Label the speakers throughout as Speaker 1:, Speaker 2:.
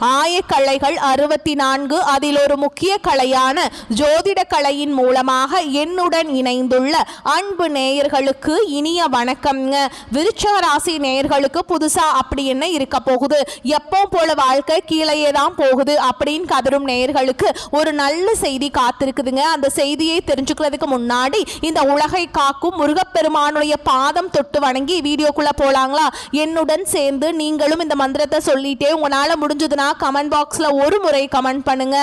Speaker 1: ஆயக்கலைகள் 64 அதில் ஒரு முக்கிய கலையான ஜோதிட கலையின் மூலமாக என்னுடன் இணைந்துள்ள அன்பு நேயர்களுக்கு இனிய வணக்கம்ங்க. விருச்சிக ராசி நேயர்களுக்கு புதுசா அப்படி என்ன இருக்க போகுது, எப்போ போல வாழ்க்கை கீழேயே தான் போகுது அப்படின்னு கதரும் நேயர்களுக்கு ஒரு நல்ல செய்தி காத்திருக்குதுங்க. அந்த செய்தியை தெரிஞ்சுக்கிறதுக்கு முன்னாடி இந்த உலகை காக்கும் முருகப்பெருமானுடைய பாதம் தொட்டு வணங்கி வீடியோக்குள்ள போலாங்களா? என்னுடன் சேர்ந்து நீங்களும் இந்த மந்திரத்தை சொல்லிட்டே உங்களால முடிஞ்சதுன்னா கமெண்ட் பாக்ஸ்ல ஒரு முறை கமெண்ட் பண்ணுங்க.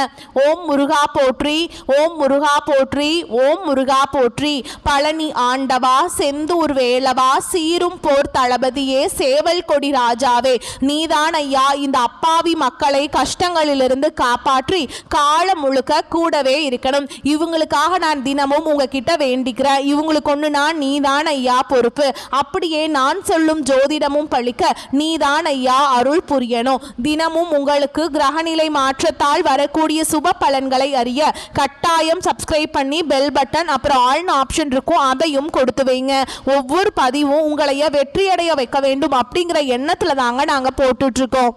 Speaker 1: ஓம் முருகா போற்றி, ஓம் முருகா போற்றி, ஓம் முருகா போற்றி. பழனி ஆண்டவா, செந்தூர் வேலவா, சீரும் போர் தளபதியே, சேவல் கொடி ராஜாவே, நீதான் ஐயா இந்த அப்பாவி மக்களை கஷ்டங்களிலிருந்து காப்பாற்றி காலம் முழுக்க கூடவே இருக்கணும். இவங்களுக்காக நான் தினமும் உங்ககிட்ட வேண்டிக்கிறேன். இவங்களுக்கு ஒன்று நான் நீதான் ஐயா பொறுப்பு. அப்படியே நான் சொல்லும் ஜோதிடமும் பழிக்க நீதான் ஐயா அருள் புரியணும். தினமும் உங்களுக்கு கிரகநிலை மாற்றத்தால் வரக்கூடிய சுப பலன்களை அறிய கட்டாயம் சப்ஸ்கிரைப் பண்ணி பெல் பட்டன் அப்புறம் ஆல்னு ஆப்ஷன் இருக்கும், அதையும் கொடுத்து வைங்க. ஒவ்வொரு பதிவும் உங்களைய வெற்றியடைய வைக்க வேண்டும் அப்படிங்கிற எண்ணத்துல தாங்க நாங்க போட்டுட்டு இருக்கோம்.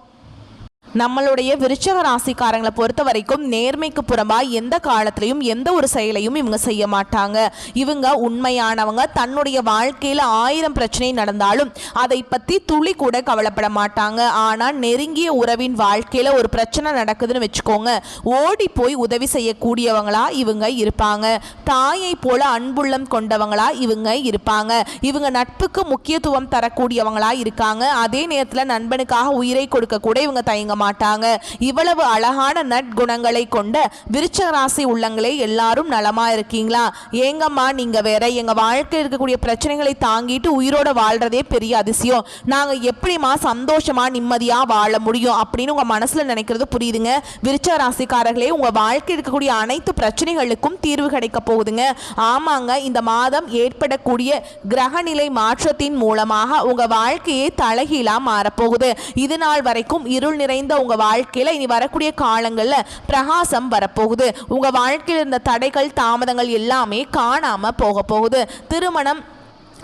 Speaker 1: நம்மளுடைய விருச்சிக ராசிக்காரங்களை பொறுத்த வரைக்கும் நேர்மைக்கு புறம்பா எந்த காலத்திலையும் எந்த ஒரு செயலையும் இவங்க செய்ய மாட்டாங்க. இவங்க உண்மையானவங்க. தன்னுடைய வாழ்க்கையில் 1000 பிரச்சனை நடந்தாலும் அதை பற்றி துளி கூட கவலைப்பட மாட்டாங்க. ஆனால் நெருங்கிய உறவின் வாழ்க்கையில் ஒரு பிரச்சனை நடக்குதுன்னு வச்சுக்கோங்க, ஓடி போய் உதவி செய்யக்கூடியவங்களா இவங்க இருப்பாங்க. தாயை போல அன்புள்ளம் கொண்டவங்களா இவங்க இருப்பாங்க. இவங்க நட்புக்கு முக்கியத்துவம் தரக்கூடியவங்களா இருக்காங்க. அதே நேரத்தில் நண்பனுக்காக உயிரை கொடுக்க கூட இவங்க தயங்க மாட்டாங்க. இவ்வளவு அழகான நற்குணங்களை கொண்ட விருச்சிக ராசி உள்ளங்களே எல்லாரும் நலமா இருக்கீங்களா? ஏங்கம்மா நீங்க வேற, எங்க வாழ்க்கையில் இருக்கக்கூடிய பிரச்சனைகளை தாங்கிட்டு உயிரோட வாழ்றதே பெரிய அதிசயம். நாங்க எப்படிமா சந்தோஷமா நிம்மதியா வாழ முடியும் அப்படின்னு உங்க மனசுல நினைக்கிறது புரியுதுங்க. விருச்சிக ராசிக்காரர்களே, உங்க வாழ்க்கையில் இருக்கக்கூடிய அனைத்து பிரச்சனைகளுக்கும் தீர்வு கிடைக்க போகுதுங்க. ஆமாங்க, இந்த மாதம் ஏற்படக்கூடிய கிரகநிலை மாற்றத்தின் மூலமாக உங்க வாழ்க்கையை தலைகீழா மாறப்போகுது. இது நாள் வரைக்கும் இருள் நிறைந்த உங்க வாழ்க்கையில இனி வரக்கூடிய காலங்கள்ல பிரகாசம் வரப்போகுது. உங்க வாழ்க்கையில் இருந்த தடைகள் தாமதங்கள் எல்லாமே காணாம போக போகுது. திருமணம்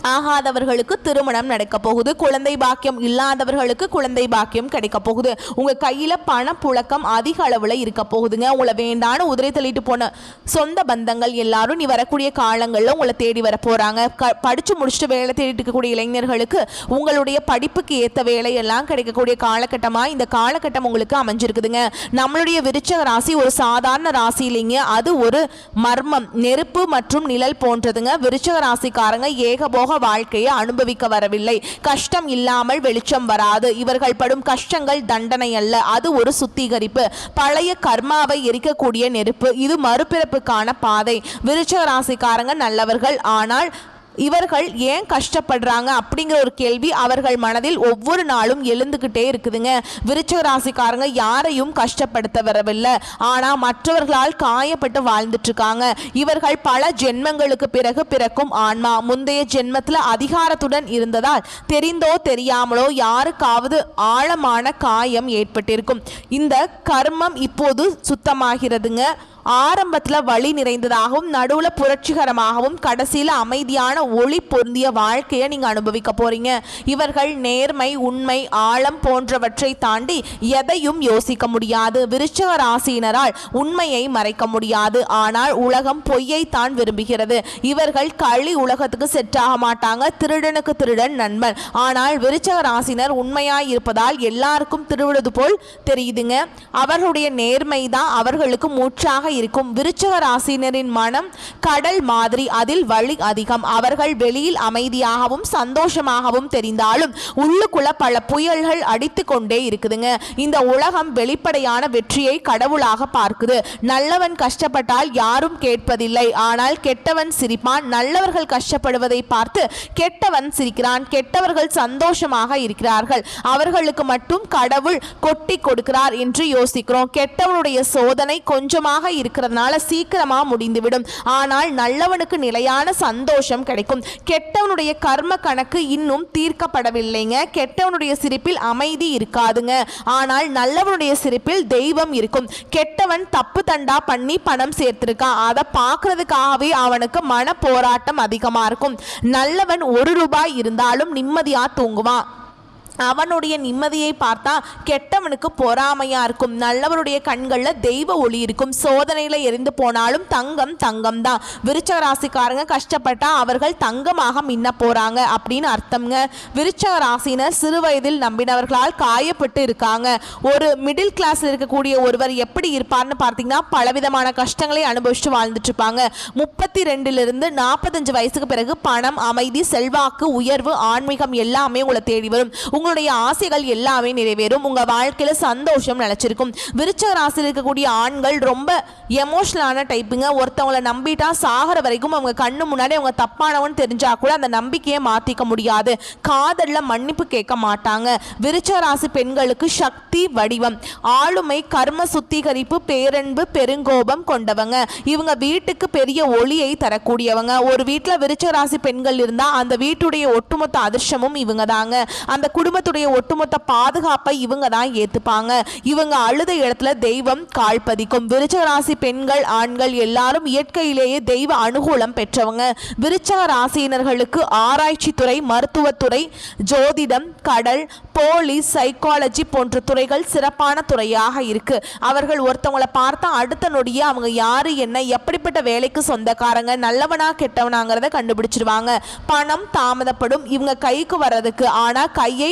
Speaker 1: ஆகாதவர்களுக்கு திருமணம் நடக்க போகுது. குழந்தை பாக்கியம் இல்லாதவர்களுக்கு குழந்தை பாக்கியம் கிடைக்க போகுது. உங்க கையில பண புழக்கம் அதிக அளவுல இருக்க போகுதுங்க. உங்களை வேண்டான்னு உதிரை தள்ளிட்டு போன சொந்த பந்தங்கள் எல்லாரும் நீ வரக்கூடிய காலங்கள்ல உங்களை தேடி வர போறாங்க. படிச்சு முடிச்சுட்டு வேலை தேடிட்டு இருக்கக்கூடிய இளைஞர்களுக்கு உங்களுடைய படிப்புக்கு ஏற்ற வேலையெல்லாம் கிடைக்கக்கூடிய காலகட்டமா இந்த காலகட்டம் உங்களுக்கு அமைஞ்சிருக்குதுங்க. நம்மளுடைய விருச்சிக ராசி ஒரு சாதாரண ராசி இல்லைங்க, அது ஒரு மர்மம், நெருப்பு மற்றும் நிழல் போன்றதுங்க. விருச்சிக ராசிக்காரங்க ஏகபோக வாழ்க்கையை அனுபவிக்க வரவில்லை. கஷ்டம் இல்லாமல் வெளிச்சம் வராது. இவர்கள் படும் கஷ்டங்கள் தண்டனை அல்ல, அது ஒரு சுத்திகரிப்பு. பழைய கர்மாவை எரிக்கக்கூடிய நெருப்பு. இது மறுபிறப்புக்கான பாதை. விருச்சிக ராசிக்காரங்க நல்லவர்கள். ஆனால் இவர்கள் ஏன் கஷ்டப்படுறாங்க அப்படிங்கிற ஒரு கேள்வி அவர்கள் மனதில் ஒவ்வொரு நாளும் எழுந்துகிட்டே இருக்குதுங்க. விருச்சிக ராசிக்காரங்க யாரையும் கஷ்டப்படுத்த வரவில்லை, ஆனா மற்றவர்களால் காயப்பட்டு வாழ்ந்துட்டு இருக்காங்க. இவர்கள் பல ஜென்மங்களுக்கு பிறகு பிறக்கும் ஆன்மா. முந்தைய ஜென்மத்துல அதிகாரத்துடன் இருந்ததால் தெரிந்தோ தெரியாமலோ யாருக்காவது ஆழமான காயம் ஏற்பட்டிருக்கும். இந்த கர்மம் இப்போது சுத்தமாகிறதுங்க. ஆரம்பத்தில் வழி நிறைந்ததாகவும் நடுவில் புரட்சிகரமாகவும் கடைசியில் அமைதியான ஒளி பொருந்திய வாழ்க்கையை நீங்கள் அனுபவிக்க போறீங்க. இவர்கள் நேர்மை, உண்மை, ஆழம் போன்றவற்றை தாண்டி எதையும் யோசிக்க முடியாது. விருச்சிக ராசியினரால் உண்மையை மறைக்க முடியாது. ஆனால் உலகம் பொய்யை தான் விரும்புகிறது. இவர்கள் களி உலகத்துக்கு செட் ஆக மாட்டாங்க. திருடனுக்கு திருடன் நண்பன். ஆனால் விருச்சிக ராசினர் உண்மையாய் இருப்பதால் எல்லாருக்கும் திருவிழது போல் தெரியுதுங்க. அவர்களுடைய நேர்மை தான் அவர்களுக்கு மூச்சாக இருக்கும். விருச்சிக ராசினரின் மனம் கடல் மாதிரி, அதில் வலி அதிகம். அவர்கள் வெளியில் அமைதியாகவும் சந்தோஷமாகவும் தெரிந்தாலும் உள்ளுக்குள்ள பல புயல்கள் அடித்து கொண்டே இருக்குதுங்க. இந்த உலகம் வெளிப்படையான வெற்றியை கடவுளாக பார்க்குது. நல்லவன் கஷ்டப்பட்டால் யாரும் கேட்பதில்லை, ஆனால் கெட்டவன் சிரிப்பான். நல்லவர்கள் கஷ்டப்படுவதை பார்த்து கெட்டவன் சிரிக்கிறான். கெட்டவர்கள் சந்தோஷமாக இருக்கிறார்கள், அவர்களுக்கு மட்டும் கடவுள் கொட்டி கொடுக்கிறார் என்று யோசிக்கிறோம். கெட்டவனுடைய சோதனை கொஞ்சமாக இருக்கிறதுனால சீக்கிரமா முடிந்துவிடும். ஆனால் நல்லவனுக்கு நிலையான சந்தோஷம் கிடைக்கும். கெட்டவனுடைய கர்ம கணக்கு இன்னும் தீர்க்கப்படவில்லைங்க. கெட்டவனுடைய சிரிப்பில் அமைதி இருக்காதுங்க, ஆனால் நல்லவனுடைய சிரிப்பில் தெய்வம் இருக்கும். கெட்டவன் தப்பு தண்டா பண்ணி பணம் சேர்த்திருக்கான், அதை பார்க்கறதுக்காகவே அவனுக்கு மன போராட்டம் அதிகமா இருக்கும். நல்லவன் 1 ரூபாய் இருந்தாலும் நிம்மதியா தூங்குவான். அவனுடைய நிம்மதியை பார்த்தா கெட்டவனுக்கு பொறாமையா இருக்கும். நல்லவருடைய கண்கள்ல தெய்வ ஒளி இருக்கும். சோதனையில எரிந்து போனாலும் தங்கம் தங்கம் தான். விருச்சக ராசிக்காரங்க கஷ்டப்பட்டா அவர்கள் தங்கமாக மின்ன போறாங்க அப்படின்னு அர்த்தம்ங்க. விருச்சக ராசினர் சிறு வயதில் நம்பினவர்களால் காயப்பட்டு இருக்காங்க. ஒரு மிடில் கிளாஸ்ல இருக்கக்கூடிய ஒருவர் எப்படி இருப்பார்னு பார்த்தீங்கன்னா பலவிதமான கஷ்டங்களை அனுபவிச்சுட்டு வாழ்ந்துட்டு இருப்பாங்க. 32 45 வயசுக்கு பிறகு பணம், அமைதி, செல்வாக்கு, உயர்வு, ஆன்மீகம் எல்லாமே உங்களை தேடி வரும். உங்களுடைய ஆசைகள் எல்லாமே நிறைவேறும். உங்க வாழ்க்கையில சந்தோஷம் நிலைச்சிருக்கும். விருச்சக ராசியில் இருக்கக்கூடிய ஆண்கள் ரொம்ப எமோஷனலான டைப்புங்க. ஒருத்தவங்களை நம்பிட்டா சாகர வரைக்கும் அவங்க கண்ணு முன்னாடி அவங்க தப்பானவன் தெரிஞ்சா கூட அந்த நம்பிக்கையை மாத்திக்க முடியாது. காதல்ல மன்னிப்பு கேட்க மாட்டாங்க. விருச்சக ராசி பெண்களுக்கு சக்தி வடிவம், ஆளுமை, கர்ம சுத்திகரிப்பு, பேரன்பு, பெருங்கோபம் கொண்டவங்க. இவங்க வீட்டுக்கு பெரிய ஒளியை தரக்கூடியவங்க. ஒரு வீட்டில் விருச்சக ராசி பெண்கள் இருந்தா அந்த வீட்டுடைய ஒட்டுமொத்த அதிர்ஷ்டமும் இவங்க தாங்க. அந்த குடும்பத்துடைய ஒட்டுமொத்த பாதுகாப்பை இவங்க தான் ஏத்துப்பாங்க. இவங்க அழுத இடத்துல தெய்வம் கால்பதிக்கும். விருச்சக ராசி பெண்கள், ஆண்கள் எல்லாரும் இயற்கையிலேயே தெய்வ அனுகூலம் பெற்றவங்க. விருச்சக ராசியினர்களுக்கு ஆராய்ச்சி துறை, மருத்துவத்துறை, ஜோதிடம், கடல், போலீஸ், சைக்காலஜி போன்ற துறைகள் சிறப்பான துறையாக இருக்கு. அவர்கள் ஒருத்தவங்களை பார்த்தா அடுத்த நொடியே அவங்க யாரு, என்ன, எப்படிப்பட்ட வேலைக்கு சொந்தக்காரங்க, நல்லவனா கெட்டவனாங்கிறத கண்டுபிடிச்சிருவாங்க. பணம் தாமதப்படும் இவங்க கைக்கு வர்றதுக்கு, ஆனா கையை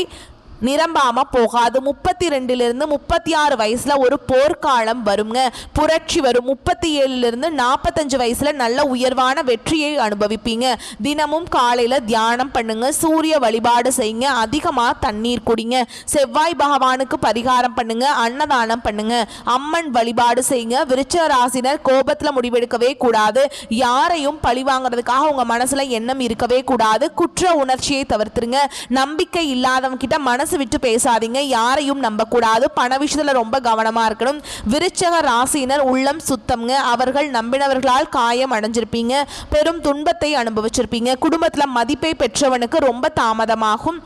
Speaker 1: நிரம்பாம போகாது. 32 36 வயசுல ஒரு போர்க்காலம் வருங்க. புரட்சி வரும். 37 45 வயசுல நல்ல உயர்வான வெற்றியை அனுபவிப்பீங்க. தினமும் காலையில தியானம் பண்ணுங்க, சூரிய வழிபாடு செய்யுங்க, அதிகமா தண்ணீர் குடிங்க, செவ்வாய் பகவானுக்கு பரிகாரம் பண்ணுங்க, அன்னதானம் பண்ணுங்க, அம்மன் வழிபாடு செய்யுங்க. விருச்சக ராசினர் கோபத்துல முடிவெடுக்கவே கூடாது. யாரையும் பழி வாங்குறதுக்காக உங்க மனசுல எண்ணம் இருக்கவே கூடாது. குற்ற உணர்ச்சியை தவிர்த்துருங்க. நம்பிக்கை இல்லாதவங்க கிட்ட மனசு விட்டு பேசாதீங்க. யாரையும் நம்ப கூடாது. பண விஷயத்துல ரொம்ப கவனமா இருக்கணும். விருச்சக ராசியினர் உள்ளம் சுத்தம்ங்க. அவர்கள் நம்பினவர்களால் காயம் அடைஞ்சிருப்பீங்க. பெரும் துன்பத்தை அனுபவிச்சிருப்பீங்க. குடும்பத்துல மதிப்பை பெற்றவனுக்கு ரொம்ப தாமதமாகும்.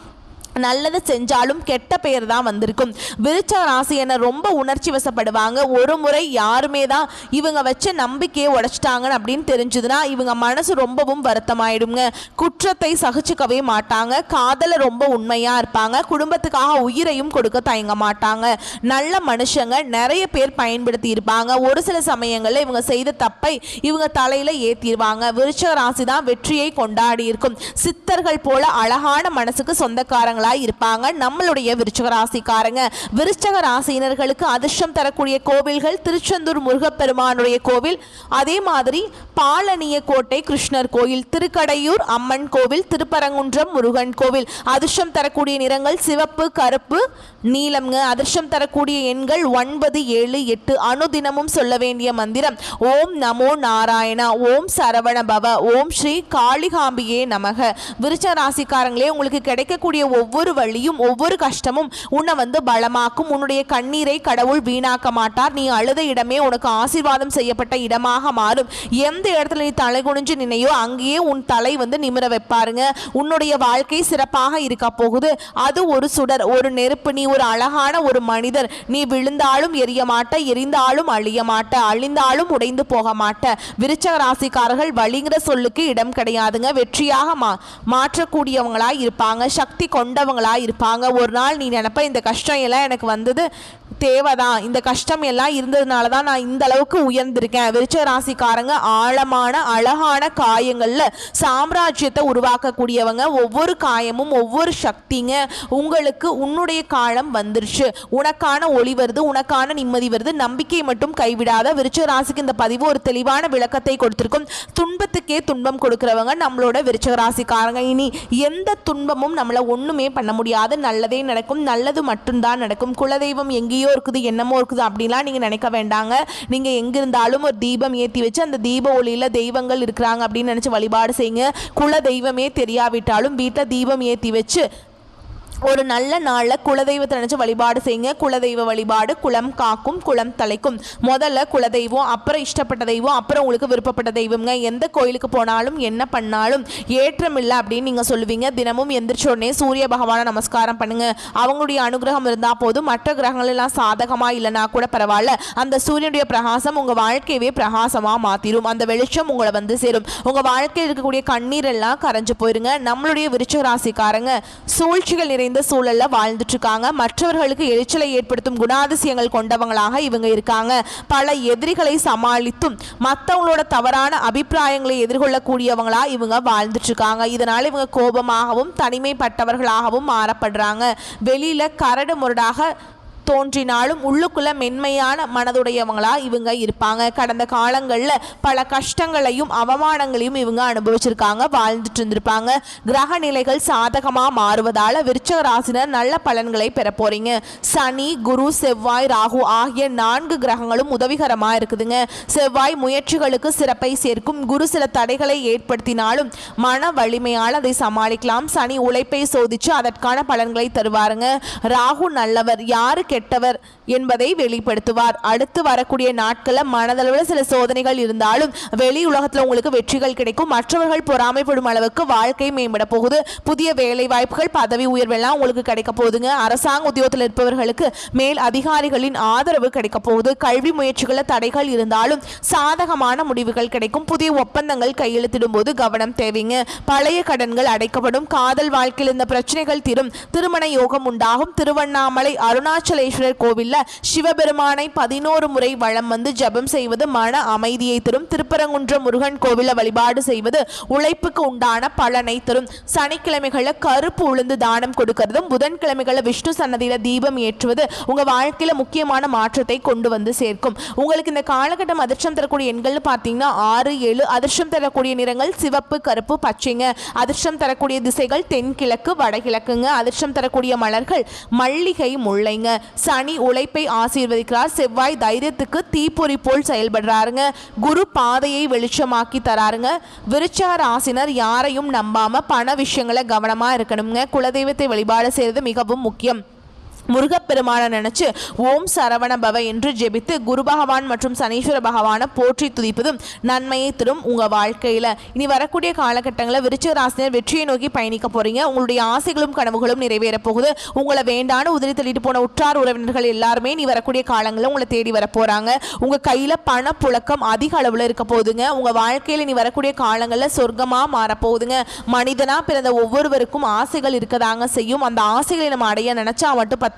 Speaker 1: நல்லது செஞ்சாலும் கெட்ட பெயர் தான் வந்திருக்கும். விருச்சக ராசியினர் ரொம்ப உணர்ச்சி வசப்படுவாங்க. ஒரு முறை யாருமே தான் இவங்க வச்ச நம்பிக்கையை உடைச்சிட்டாங்கன்னு அப்படின்னு தெரிஞ்சதுன்னா இவங்க மனசு ரொம்பவும் வருத்தமாயிடுங்க. குற்றத்தை சகிச்சுக்கவே மாட்டாங்க. காதல ரொம்ப உண்மையா இருப்பாங்க. குடும்பத்துக்காக உயிரையும் கொடுக்க தயங்க மாட்டாங்க. நல்ல மனுஷங்க நிறைய பேர் பயன்படுத்தி இருப்பாங்க. ஒரு சில சமயங்கள்ல இவங்க செய்த தப்பை இவங்க தலையில ஏத்திடுவாங்க. விருச்சக ராசி தான் வெற்றியை கொண்டாடி இருக்கும். சித்தர்கள் போல அழகான மனசுக்கு சொந்தக்காரங்களா இருப்பாங்க நம்மளுடைய விருச்சக ராசிக்காரங்க. விருச்சக ராசியினர்களுக்கு அதிர்ஷ்டம் தரக்கூடிய கோவில்கள் திருச்செந்தூர் முருகப்பெருமானுடைய கோவில், அதே மாதிரி பாலனிய கோட்டை கிருஷ்ணர் கோயில், திருக்கடையூர் அம்மன் கோவில், திருப்பரங்குன்றம் முருகன் கோவில். அதிர்ஷ்டம் தரக்கூடிய நிறங்கள் சிவப்பு, கருப்பு, நீலம்ங்க. அதிர்ஷ்டம் தரக்கூடிய எண்கள் 9 7 8. அனுதினமும் சொல்ல வேண்டிய மந்திரம் ஓம் நமோ நாராயணா, ஓம் சரவண பவ, ஓம் ஸ்ரீ காளிகாம்பியே நமக. விருச்சக ராசிக்காரங்களே, உங்களுக்கு கிடைக்கக்கூடிய ஒவ்வொரு வழியும் ஒவ்வொரு கஷ்டமும் உன்னை வந்து பலமாக்கும். உன்னுடைய கண்ணீரை கடவுள் வீணாக்க மாட்டார். நீ அழுத இடமே உனக்கு ஆசீர்வாதம் செய்யப்பட்ட இடமாக மாறும். எந்த இடத்துல நீ தலை குனிஞ்சு நினையோ அங்கேயே உன் தலை வந்து நிமிர வைப்பாருங்க. உன்னுடைய வாழ்க்கை சிறப்பாக இருக்க போகுது. அது ஒரு சுடர், ஒரு நெருப்பு. நீ ஒரு அழகான ஒரு மனிதர். நீ விழுந்தாலும் எரிய மாட்ட, எரிந்தாலும் அழிய மாட்ட, அழிந்தாலும் உடைந்து போக மாட்ட. விருச்சக ராசிக்காரர்கள் வழிங்கிற சொல்லுக்கு இடம் கிடையாதுங்க. வெற்றியாக மாற்றக்கூடியவங்களா இருப்பாங்க. சக்தி கொண்டவங்களா இருப்பாங்க. ஒரு நாள் நீ நினைப்ப இந்த கஷ்டம் எல்லாம் எனக்கு வந்தது தேவைதான், இந்த கஷ்டம் எல்லாம் இருந்ததுனால தான் நான் இந்த அளவுக்கு உயர்ந்திருக்கேன். விருச்சக ராசிக்காரங்க ஆழமான அழகான காயங்கள்ல சாம்ராஜ்யத்தை உருவாக்கக்கூடியவங்க. ஒவ்வொரு காயமும் ஒவ்வொரு சக்திங்க. உங்களுக்கு உன்னுடைய காலம் வந்துருச்சு, உனக்கான ஒளி வருது, உனக்கான நிம்மதி வருது. நம்பிக்கை மட்டும் கைவிடாத. விருச்சக ராசிக்கு இந்த பதிவு ஒரு தெளிவான விளக்கத்தை கொடுத்திருக்கும். துன்பத்துக்கே துன்பம் கொடுக்கிறவங்க நம்மளோட விருச்சக ராசிக்காரங்க. இனி எந்த துன்பமும் நம்மளை ஒண்ணுமே பண்ண முடியாது. நல்லதே நடக்கும், நல்லது மட்டும்தான் நடக்கும். குலதெய்வம் எங்கேயோ இருக்குது, என்னமோ இருக்குது அப்படின்லாம் நீங்க நினைக்க வேண்டாங்க. நீங்க எங்க இருந்தாலும் ஒரு தீபம் ஏற்றி வச்சு அந்த தீப ஒளியில தெய்வங்கள் இருக்கிறாங்க அப்படின்னு நினைச்சு வழிபாடு செய்யுங்க. குல தெய்வமே தெரியாவிட்டாலும் வீட்டில் தீபம் ஏற்றி வச்சு ஒரு நல்ல நாளில் குலதெய்வத்தை நினச்சி வழிபாடு செய்யுங்க. குலதெய்வ வழிபாடு குலம் காக்கும், குலம் தலைக்கும். முதல்ல குலதெய்வம், அப்புறம் இஷ்டப்பட்ட தெய்வம், அப்புறம் உங்களுக்கு விருப்பப்பட்ட தெய்வம்ங்க. எந்த கோயிலுக்கு போனாலும் என்ன பண்ணாலும் ஏற்றம் இல்லை அப்படின்னு நீங்கள் சொல்லுவீங்க. தினமும் எந்திரிச்ச உடனே சூரிய பகவானை நமஸ்காரம் பண்ணுங்க. அவங்களுடைய அனுகிரகம் இருந்தால் போதும். மற்ற கிரகங்கள் எல்லாம் சாதகமாக இல்லைனா கூட பரவாயில்ல. அந்த சூரியனுடைய பிரகாசம் உங்கள் வாழ்க்கையவே பிரகாசமாக மாற்றிடும். அந்த வெளிச்சம் உங்களை வந்து சேரும். உங்கள் வாழ்க்கையில் இருக்கக்கூடிய கண்ணீர் எல்லாம் கரைஞ்சு போயிருங்க. நம்மளுடைய விருச்சிக ராசிக்காரங்க சூழ்ச்சிகள் நிறைந்த நிறைந்த சூழல்ல வாழ்ந்துட்டு இருக்காங்க. மற்றவர்களுக்கு எரிச்சலை ஏற்படுத்தும் குணாதிசயங்கள் கொண்டவங்களாக இவங்க இருக்காங்க. பல எதிரிகளை சமாளித்தும் மற்றவங்களோட தவறான அபிப்பிராயங்களை எதிர்கொள்ளக்கூடியவங்களா இவங்க வாழ்ந்துட்டு இருக்காங்க. இதனால இவங்க கோபமாகவும் தனிமைப்பட்டவர்களாகவும் மாறப்படுறாங்க. வெளியில கரடு முரடாக தோன்றினாலும் உள்ளுக்குள்ள மென்மையான மனதுடையவங்களா இவங்க இருப்பாங்க. கடந்த காலங்களில் பல கஷ்டங்களையும் அவமானங்களையும் இவங்க அனுபவிச்சிருக்காங்க, வாழ்ந்துட்டு இருந்திருப்பாங்க. கிரக நிலைகள் சாதகமாக மாறுவதால விருச்சிக ராசினர் நல்ல பலன்களை பெற போறீங்க. சனி, குரு, செவ்வாய், ராகு ஆகிய 4 கிரகங்களும் உதவிகரமாக இருக்குதுங்க. செவ்வாய் முயற்சிகளுக்கு சிறப்பை சேர்க்கும். குரு சில தடைகளை ஏற்படுத்தினாலும் மன வலிமையால் அதை சமாளிக்கலாம். சனி உழைப்பை சோதிச்சு அதற்கான பலன்களை தருவாருங்க. ராகு நல்லவர், யாரு கெட்டவர் என்பதை வெளிப்படுத்துவார். அடுத்து வரக்கூடிய நாட்களில் மனதளவில் சில சோதனைகள் இருந்தாலும் வெளி உலகத்தில் உங்களுக்கு வெற்றிகள் கிடைக்கும். மற்றவர்கள் பொறாமைப்படும் அளவுக்கு வாழ்க்கை மேம்பட போகுது. புதிய வேலை வாய்ப்புகள், பதவி உயர்வெல்லாம் உங்களுக்கு கிடைக்க போகுதுங்க. அரசாங்க உத்தியோகத்தில் இருப்பவர்களுக்கு மேல் அதிகாரிகளின் ஆதரவு கிடைக்க போகுது. கல்வி முயற்சிகளில் தடைகள் இருந்தாலும் சாதகமான முடிவுகள் கிடைக்கும். புதிய ஒப்பந்தங்கள் கையெழுத்திடும் போது கவனம் தேவைங்க. பழைய கடன்கள் அடைக்கப்படும். காதல் வாழ்க்கையில் இந்த பிரச்சனைகள் தீரும். திருமண யோகம் உண்டாகும். திருவண்ணாமலை அருணாச்சலேஸ்வரர் கோவில்ல சிவபெருமானை 11 முறை வலம் வந்து ஜபம் செய்வது மன அமைதியை தரும். திருப்பரங்குன்றம் முருகன் கோவில வழிபாடு செய்வது உழைப்புக்கு உண்டான பலனை தரும். சனிக்கிழமைகளை கருப்பு உளுந்து தானம் கொடுக்கிறதும், புதன்கிழமைகளை விஷ்ணு சன்னதியில தீபம் ஏற்றுவது உங்க வாழ்க்கையில முக்கியமான மாற்றத்தை கொண்டு வந்து சேர்க்கும். உங்களுக்கு இந்த காலகட்டம் அதிர்ஷ்டம் தரக்கூடிய எண்கள்னு பார்த்தீங்கன்னா 6, 7. அதிர்ஷ்டம் தரக்கூடிய நிறங்கள் சிவப்பு, கருப்பு, பச்சைங்க. அதிர்ஷ்டம் தரக்கூடிய திசைகள் தென்கிழக்கு, வடகிழக்குங்க. அதிர்ஷ்டம் தரக்கூடிய மலர்கள் மல்லிகை, முல்லைங்க. சனி உழைப்பை ஆசீர்வதிக்கிறார். செவ்வாய் தைரியத்துக்கு தீப்பொறி போல் செயல்படுறாருங்க. குரு பாதையை வெளிச்சமாக்கி தராருங்க. விருச்சிக ராசினர் யாரையும் நம்பாம பண விஷயங்களை கவனமா இருக்கணுங்க. குலதெய்வத்தை வழிபாடு செய்வது மிகவும் முக்கியம். முருகப்பெருமான நினைச்சு ஓம் சரவண பவ என்று ஜெபித்து குரு பகவான் மற்றும் சனீஸ்வர பகவானை போற்றி துதிப்பதும் நன்மையை தரும். உங்க வாழ்க்கையில இனி வரக்கூடிய காலகட்டங்களில் விருச்சிக ராசினர் வெற்றியை நோக்கி பயணிக்க போறீங்க. உங்களுடைய ஆசைகளும் கனவுகளும் நிறைவேற போகுது. உங்களை வேண்டான உதவி தள்ளிட்டு போன உற்றார் உறவினர்கள் எல்லாருமே நீ வரக்கூடிய காலங்களில் உங்களை தேடி வர போறாங்க. உங்க கையில பண புழக்கம் அதிக அளவுல இருக்க போகுதுங்க. உங்க வாழ்க்கையில நீ வரக்கூடிய காலங்களில் சொர்க்கமா மாறப்போகுதுங்க. மனிதனா பிறந்த ஒவ்வொருவருக்கும் ஆசைகள் இருக்கதாங்க செய்யும். அந்த ஆசைகளை நம்ம அடைய நினைச்சா மட்டும்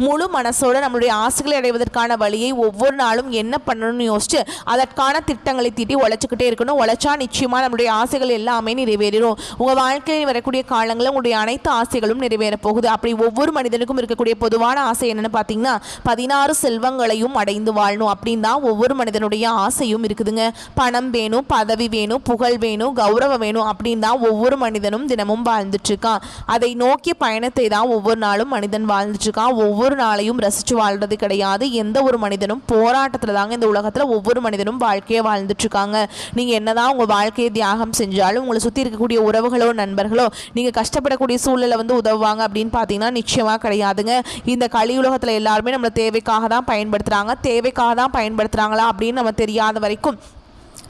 Speaker 1: முழு மனசோட நம்மளுடைய ஆசைகளை அடைவதற்கான வழியை ஒவ்வொரு நாளும் என்ன பண்ணணும்னு யோசிச்சு அதற்கான திட்டங்களை தீட்டி உழைச்சிக்கிட்டே இருக்கணும். உழைச்சா நிச்சயமா நம்மளுடைய ஆசைகள் எல்லாமே நிறைவேறும். உங்க வாழ்க்கையில் வரக்கூடிய காலங்களில் உங்களுடைய அனைத்து ஆசைகளும் நிறைவேற போகுது. அப்படி ஒவ்வொரு மனிதனுக்கும் இருக்கக்கூடிய பொதுவான ஆசை என்னன்னு பார்த்தீங்கன்னா 16 செல்வங்களையும் அடைந்து வாழணும் அப்படின்னு தான் ஒவ்வொரு மனிதனுடைய ஆசையும் இருக்குதுங்க. பணம் வேணும், பதவி வேணும், புகழ் வேணும், கௌரவம் வேணும் அப்படின்னு தான் ஒவ்வொரு மனிதனும் தினமும் வாழ்ந்துட்டு இருக்கான். அதை நோக்கிய பயணத்தை தான் ஒவ்வொரு நாளும் மனிதன் வாழ்ந்து ஒவ்வொரு நாளையும் ரசிச்சு வாழ்றது கிடையாது. எந்த ஒரு மனிதனும் போராட்டத்துல தாங்க இந்த உலகத்துல ஒவ்வொரு மனிதனும் வாழ்க்கையை வாழ்ந்துட்டு இருக்காங்க. நீங்க என்னதான் உங்க வாழ்க்கையை தியாகம் செஞ்சாலும் உங்களை சுத்தி இருக்கக்கூடிய உறவுகளோ நண்பர்களோ நீங்க கஷ்டப்படக்கூடிய சூழ்நிலை வந்து உதவுவாங்க அப்படின்னு பாத்தீங்கன்னா நிச்சயமா கிடையாதுங்க. இந்த கலியுலகத்துல எல்லாருமே நம்மளை தேவைக்காக தான் பயன்படுத்துறாங்களா அப்படின்னு நம்ம தெரியாத வரைக்கும்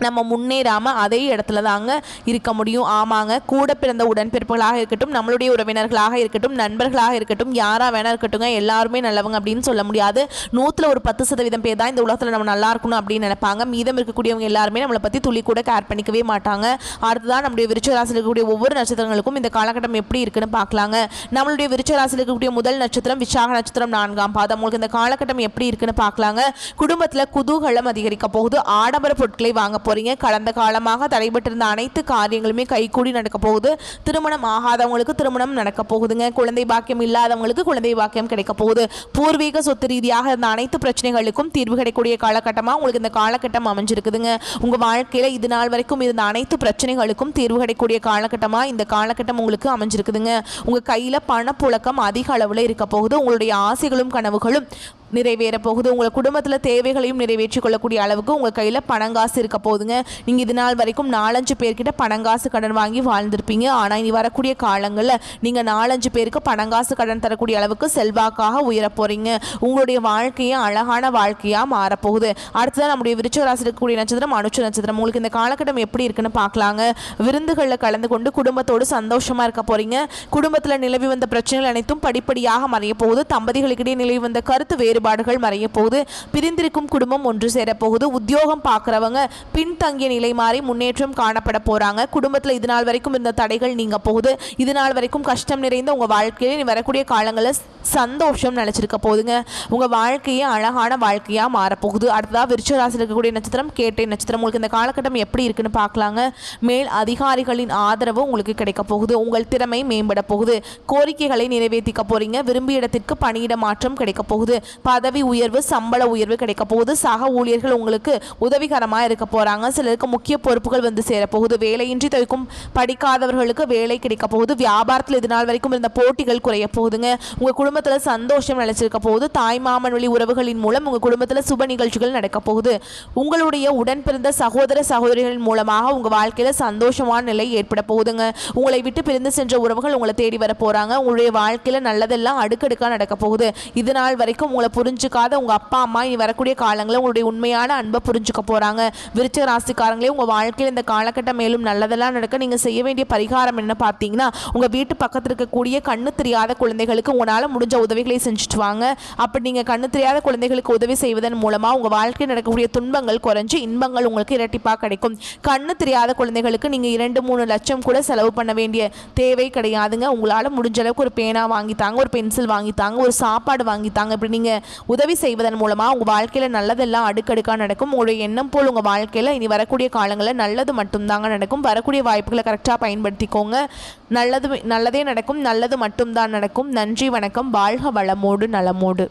Speaker 1: நம்ம முன்னேறாமல் அதே இடத்துல தாங்க இருக்க முடியும். ஆமாங்க, கூட பிறந்த உடன்பிறப்புகளாக இருக்கட்டும், நம்மளுடைய உறவினர்களாக இருக்கட்டும், நண்பர்களாக இருக்கட்டும், யாராக வேணா இருக்கட்டுங்க, எல்லாருமே நல்லவங்க அப்படின்னு சொல்ல முடியாது. 100ல் ஒரு 10% பேர் தான் இந்த உலகத்தில் நம்ம நல்லா இருக்கணும் அப்படின்னு நினைப்பாங்க. மீதம் இருக்கக்கூடியவங்க எல்லாருமே நம்மளை பற்றி துளி கூட கேர் பண்ணிக்கவே மாட்டாங்க. அடுத்ததான் நம்முடைய விருச்சிக ராசியில் இருக்கக்கூடிய ஒவ்வொரு நட்சத்திரங்களுக்கும் இந்த காலகட்டம் எப்படி இருக்குன்னு பார்க்கலாங்க. நம்மளுடைய விருச்சிக ராசியில் இருக்கக்கூடிய முதல் நட்சத்திரம் விசாக நட்சத்திரம் 4ஆம் பாதம். உங்களுக்கு இந்த காலகட்டம் எப்படி இருக்குன்னு பார்க்கலாங்க. குடும்பத்தில் குதூகலம் அதிகரிக்க போகுது. ஆடம்பர பொருட்களை வாங்க போறீங்க. கடந்த காலமாக தடைபட்டிருந்த அனைத்து காரியங்களுமே கைகூடி நடக்க போகுது. திருமணம் ஆகாதவங்களுக்கு திருமணம் நடக்க போகுதுங்க. குழந்தை பாக்கியம் இல்லாதவங்களுக்கு குழந்தை பாக்கியம் கிடைக்க போகுது. பூர்வீக சொத்து ரீதியாக இருந்த அனைத்து பிரச்சனைகளுக்கும் தீர்வு கிடைக்கக்கூடிய காலகட்டமாக உங்களுக்கு இந்த காலகட்டம் அமைஞ்சிருக்குதுங்க. உங்க வாழ்க்கையில இது நாள் வரைக்கும் இருந்த அனைத்து பிரச்சனைகளுக்கும் தீர்வு கிடைக்கக்கூடிய காலகட்டமாக இந்த காலகட்டம் உங்களுக்கு அமைஞ்சிருக்குதுங்க. உங்க கையில பணப்புழக்கம் அதிக அளவில் இருக்க போகுது. உங்களுடைய ஆசைகளும் கனவுகளும் நிறைவேற போகுது. உங்கள் குடும்பத்தில் தேவைகளையும் நிறைவேற்றிக் கொள்ளக்கூடிய அளவுக்கு உங்கள் கையில் பணங்காசு இருக்க போகுதுங்க. நீங்கள் இது நாள் வரைக்கும் 4-5 பேர்கிட்ட பணங்காசு கடன் வாங்கி வாழ்ந்திருப்பீங்க. ஆனால் இனி வரக்கூடிய காலங்களில் நீங்கள் 4-5 பேருக்கு பணங்காசு கடன் தரக்கூடிய அளவுக்கு செல்வாக்காக உயர போகிறீங்க. உங்களுடைய வாழ்க்கையை அழகான வாழ்க்கையாக மாறப்போகுது. அடுத்ததான் நம்முடைய விருச்சிக ராசியில் இருக்கக்கூடிய நட்சத்திரம் அனுஷ நட்சத்திரம். உங்களுக்கு இந்த காலகட்டம் எப்படி இருக்குன்னு பார்க்கலாங்க. விருந்துகளில் கலந்து கொண்டு குடும்பத்தோடு சந்தோஷமாக இருக்க போகிறீங்க. குடும்பத்தில் நிலவி வந்த பிரச்சனைகள் அனைத்தும் படிப்படியாக மறைய போகுது. தம்பதிகளுக்கிடையே நிலவி வந்த கருத்து வேறு குறைபாடுகள் மறைய போகுது. பிரிந்திருக்கும் குடும்பம் ஒன்று சேரப்போகுது. உத்தியோகம் பார்க்குறவங்க பின்தங்கிய நிலை மாறி முன்னேற்றம் காணப்பட போகிறாங்க. குடும்பத்தில் இது நாள் வரைக்கும் இருந்த தடைகள் நீங்க போகுது. இது நாள் வரைக்கும் கஷ்டம் நிறைந்த உங்கள் வாழ்க்கையில் இனி வரக்கூடிய காலங்களில் சந்தோஷம் நினைச்சிருக்க போகுதுங்க. உங்கள் வாழ்க்கையே அழகான வாழ்க்கையாக மாறப்போகுது. அடுத்ததாக விருச்சிக ராசியில் இருக்கக்கூடிய நட்சத்திரம் கேட்டை நட்சத்திரம். உங்களுக்கு இந்த காலகட்டம் எப்படி இருக்குன்னு பார்க்கலாங்க. மேல் அதிகாரிகளின் ஆதரவு உங்களுக்கு கிடைக்க போகுது. உங்கள் திறமை மேம்பட போகுது. கோரிக்கைகளை நிறைவேற்றிக்க போறீங்க. விரும்பிய இடத்திற்கு பணியிட மாற்றம் கிடைக்க போகுது. பதவி உயர்வு, சம்பள உயர்வு கிடைக்க போகுது. சக ஊழியர்கள் உங்களுக்கு உதவிகரமாக இருக்க போறாங்க. சிலருக்கு முக்கிய பொறுப்புகள் வந்து சேரப்போகுது. வேலையின்றி தவிக்கும் படிக்காதவர்களுக்கு வேலை கிடைக்க போகுது. வியாபாரத்தில் இது நாள் வரைக்கும் இருந்த போட்டிகள் குறைய போகுதுங்க. உங்க குடும்பத்தில் சந்தோஷம் நிலைச்சிருக்க போகுது. தாய்மாமன் வழி உறவுகளின் மூலம் உங்க குடும்பத்தில் சுப நிகழ்ச்சிகள் நடக்க போகுது. உங்களுடைய உடன் பிறந்த சகோதர சகோதரிகளின் மூலமாக உங்க வாழ்க்கையில சந்தோஷமான நிலை ஏற்பட போகுதுங்க. உங்களை விட்டு பிரிந்து சென்ற உறவுகள் உங்களை தேடி வர போறாங்க. உங்களுடைய வாழ்க்கையில நல்லதெல்லாம் அடுக்கடுக்கா நடக்க போகுது. இது நாள் வரைக்கும் உங்களை புரிஞ்சுக்காத உங்க அப்பா அம்மா இனி வரக்கூடிய காலங்களில் உங்களுடைய உண்மையான அன்பை புரிஞ்சுக்க போறாங்க. விருச்சிக ராசிக்காரங்களே, உங்க வாழ்க்கையில் இந்த காலகட்டம் மேலும் நல்லதெல்லாம் நடக்க நீங்க செய்ய வேண்டிய பரிகாரம் என்ன பார்த்தீங்கன்னா, உங்க வீட்டு பக்கத்தில் இருக்கக்கூடிய கண்ணு தெரியாத குழந்தைகளுக்கு உங்களால் முடிஞ்ச உதவிகளை செஞ்சுட்டு வாங்க. அப்படி நீங்க கண்ணு தெரியாத குழந்தைகளுக்கு உதவி செய்வதன் மூலமா உங்க வாழ்க்கையில் நடக்கக்கூடிய துன்பங்கள் குறைஞ்சு இன்பங்கள் உங்களுக்கு இரட்டிப்பாக கிடைக்கும். கண்ணு தெரியாத குழந்தைகளுக்கு நீங்க 2-3 லட்சம் கூட செலவு பண்ண வேண்டிய தேவை கிடையாதுங்க. உங்களால் முடிஞ்ச அளவுக்கு ஒரு பேனா வாங்கித்தாங்க, ஒரு பென்சில் வாங்கித்தாங்க, ஒரு சாப்பாடு வாங்கித்தாங்க. இப்படி நீங்க உதவி செய்வதன் மூலமா உங்க வாழ்க்கையில நல்லதெல்லாம் அடுக்கடுக்கா நடக்கும். உங்களுடைய எண்ணம் போல் உங்க வாழ்க்கையில இனி வரக்கூடிய காலங்களில் நல்லது மட்டும்தாங்க நடக்கும். வரக்கூடிய வாய்ப்புகளை கரெக்டாக பயன்படுத்திக்கோங்க. நல்லதே நடக்கும். நல்லது மட்டும்தான் நடக்கும். நன்றி, வணக்கம். வாழ்க வளமோடு நலமோடு.